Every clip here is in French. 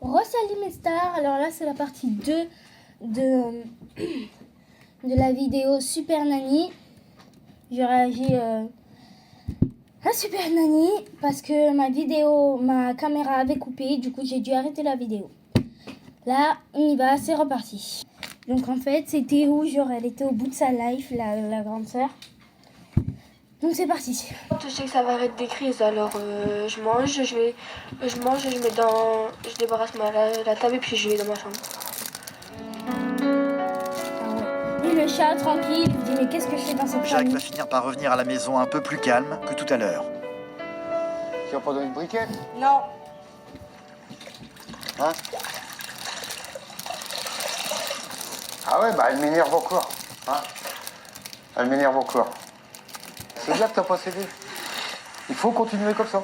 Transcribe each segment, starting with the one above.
Salut mes stars, alors là c'est la partie 2 de la vidéo Super Nanny. Je réagis à Super Nanny parce que ma caméra avait coupé, du coup j'ai dû arrêter la vidéo. Là on y va, c'est reparti. Donc en fait c'était Rouge, elle était au bout de sa life, la grande sœur. Donc c'est parti. Je sais que ça va arrêter des crises, alors je mange, je débarrasse la table et puis je vais dans ma chambre. Ah ouais. Et le chat tranquille, il dit mais qu'est-ce que je fais dans cette Jacques famille? va finir par revenir à la maison un peu plus calme que tout à l'heure. Tu vas pas donner une briquette? Non. Hein? Ah ouais, bah elle m'énerve encore. Hein? Elle m'énerve encore. C'est bien que t'as pas cédé. Il faut continuer comme ça.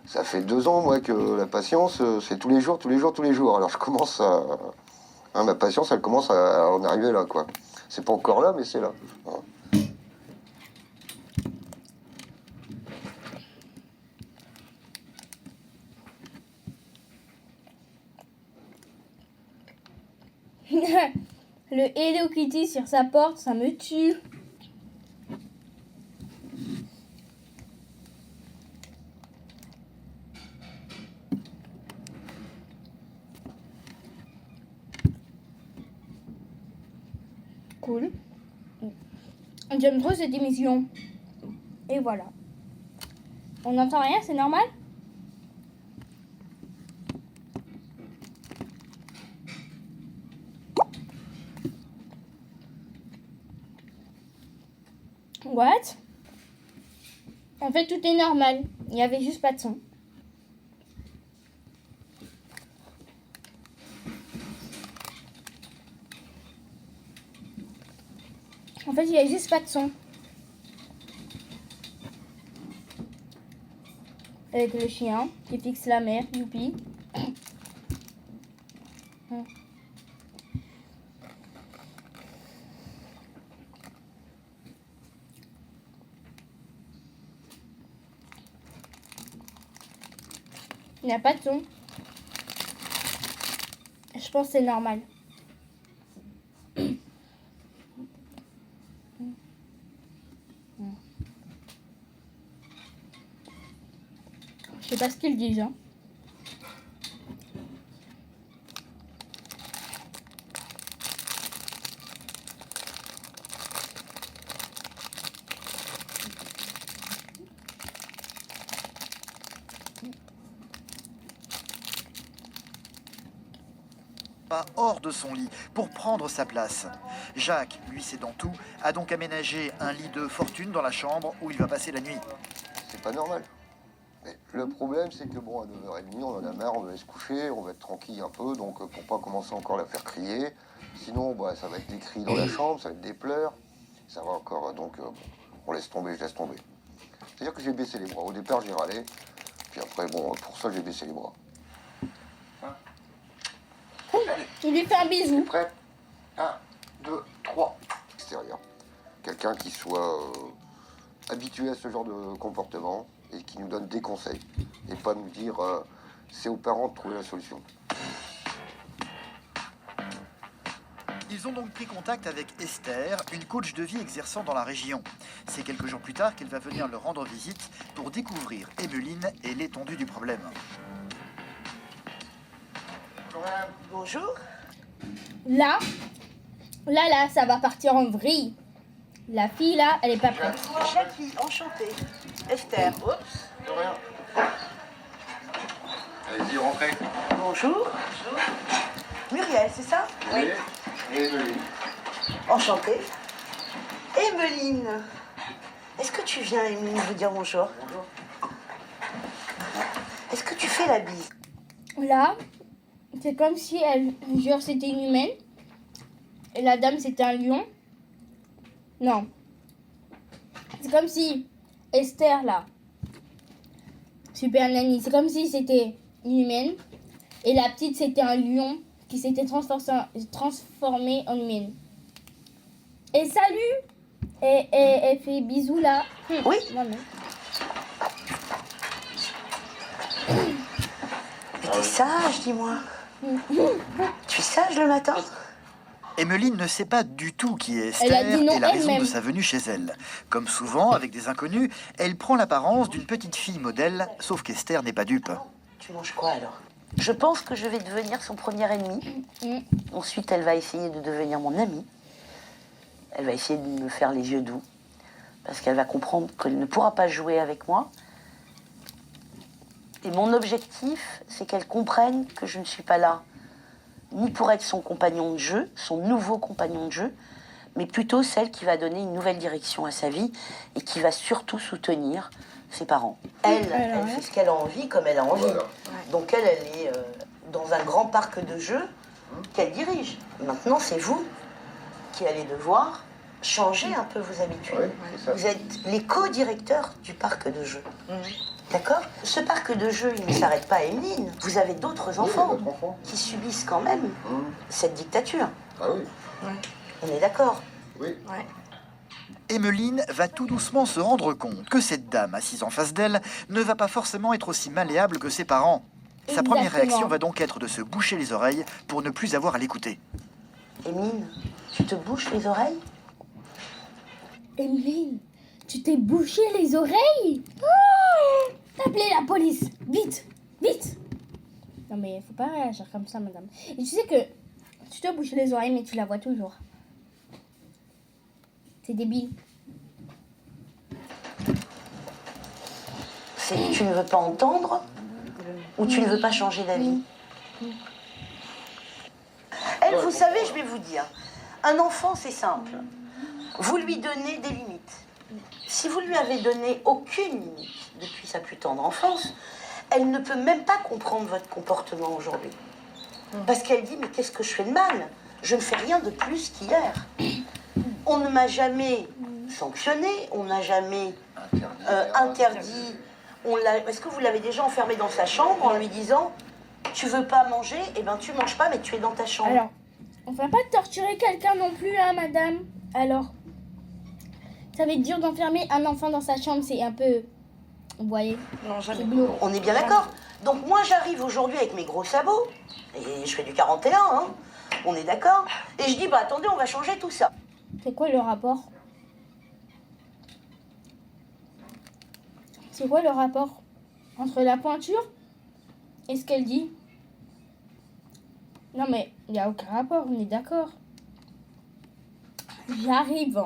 Ça fait 2 ans, moi, que la patience, c'est tous les jours, tous les jours, tous les jours. Alors je commence à... Hein, ma patience, elle commence à en arriver là, quoi. C'est pas encore là, mais c'est là. Hein. Le Hello Kitty sur sa porte, ça me tue. Cool. J'aime trop cette émission. Et voilà. On n'entend rien, c'est normal? What? En fait, tout est normal. Il n'y avait juste pas de son. En fait, il n'y a juste pas de son. Avec le chien qui fixe la mer, youpi. Il n'y a pas de son. Je pense que c'est normal. Je sais pas ce qu'ils disent. Hein. Pas hors de son lit pour prendre sa place. Jacques, lui cédant tout, a donc aménagé un lit de fortune dans la chambre où il va passer la nuit. C'est pas normal. Mais le problème, c'est que bon, à 9h30, on en a marre, on va aller se coucher, on va être tranquille un peu, donc pour pas commencer encore à la faire crier. Sinon, bah, ça va être des cris dans la chambre, ça va être des pleurs. Ça va encore, donc bon, on laisse tomber, je laisse tomber. C'est-à-dire que j'ai baissé les bras. Au départ, j'ai râlé. Puis après, bon, pour ça, j'ai baissé les bras. Il lui fait un bisou. Prêt? 1, 2, 3. Extérieur. Quelqu'un qui soit habitué à ce genre de comportement et qui nous donne des conseils. Et pas nous dire c'est aux parents de trouver la solution. Ils ont donc pris contact avec Esther, une coach de vie exerçant dans la région. C'est quelques jours plus tard qu'elle va venir leur rendre visite pour découvrir Emeline et l'étendue du problème. Bonjour. Là, ça va partir en vrille. La fille, là, elle est pas prête. Jackie, enchantée. Esther, oups. De rien. Allez-y, rentrez. Bonjour. Muriel, c'est ça? Oui. Et Emeline. Enchantée. Emeline. Est-ce que tu viens, Emeline, vous dire bonjour? Bonjour. Est-ce que tu fais la bise? Là, c'est comme si elle, genre, c'était une humaine. Et la dame, c'était un lion. Non. C'est comme si Esther, là, Super Nanny, c'est comme si c'était une humaine. Et la petite, c'était un lion qui s'était transformé en humaine. Et salut! Et elle fait bisous, là. Oui. Moi-même. sage, dis-moi. Tu es sage le matin? Emmeline ne sait pas du tout qui est Elle a Esther dit non et la raison elle-même. de sa venue chez elle. Comme souvent, avec des inconnus, elle prend l'apparence d'une petite fille modèle, sauf qu'Esther n'est pas dupe. Tu manges quoi alors? Je pense que je vais devenir son premier ennemi. Ensuite, elle va essayer de devenir mon amie. Elle va essayer de me faire les yeux doux. Parce qu'elle va comprendre qu'elle ne pourra pas jouer avec moi. Et mon objectif, c'est qu'elle comprenne que je ne suis pas là ni pour être son compagnon de jeu, son nouveau compagnon de jeu, mais plutôt celle qui va donner une nouvelle direction à sa vie et qui va surtout soutenir ses parents. Elle fait ce qu'elle a envie comme elle a envie. Voilà. Donc elle est dans un grand parc de jeux qu'elle dirige. Maintenant, c'est vous qui allez devoir changer un peu vos habitudes. Oui, c'est ça. Vous êtes les co-directeurs du parc de jeux. D'accord? Ce parc de jeux, il ne s'arrête pas à Emeline. Vous avez d'autres enfants d'autres enfants. qui subissent quand même cette dictature. Ah oui, On est d'accord? oui. Emmeline va tout doucement se rendre compte que cette dame assise en face d'elle ne va pas forcément être aussi malléable que ses parents. Sa première Exactement. réaction va donc être de se boucher les oreilles pour ne plus avoir à l'écouter. Emeline, tu te bouches les oreilles? Emeline, tu t'es bouché les oreilles? Oh, appelez la police, vite, vite. Non mais faut pas réagir comme ça, madame. Et tu sais que tu te bouches les oreilles mais tu la vois toujours. C'est débile. C'est que tu ne veux pas entendre ou tu ne veux pas changer d'avis? Elle, vous savez, je vais vous dire, un enfant, c'est simple. Vous lui donnez des limites. Si vous lui avez donné aucune limite depuis sa plus tendre enfance, elle ne peut même pas comprendre votre comportement aujourd'hui. Parce qu'elle dit, mais qu'est-ce que je fais de mal? Je ne fais rien de plus qu'hier. On ne m'a jamais sanctionné, on n'a jamais interdit. Est-ce que vous l'avez déjà enfermé dans sa chambre en lui disant, tu veux pas manger, eh ben tu manges pas, mais tu es dans ta chambre. Alors, on va pas torturer quelqu'un non plus, hein, madame. Alors, ça va être dur d'enfermer un enfant dans sa chambre, c'est un peu... Vous voyez? Non, C'est jamais. lourd. On est bien d'accord. Donc moi j'arrive aujourd'hui avec mes gros sabots, et je fais du 41, hein. On est d'accord. Et je dis, bah attendez, on va changer tout ça. C'est quoi le rapport? C'est quoi le rapport entre la pointure et ce qu'elle dit? Non mais il n'y a aucun rapport, on est d'accord. J'arrive.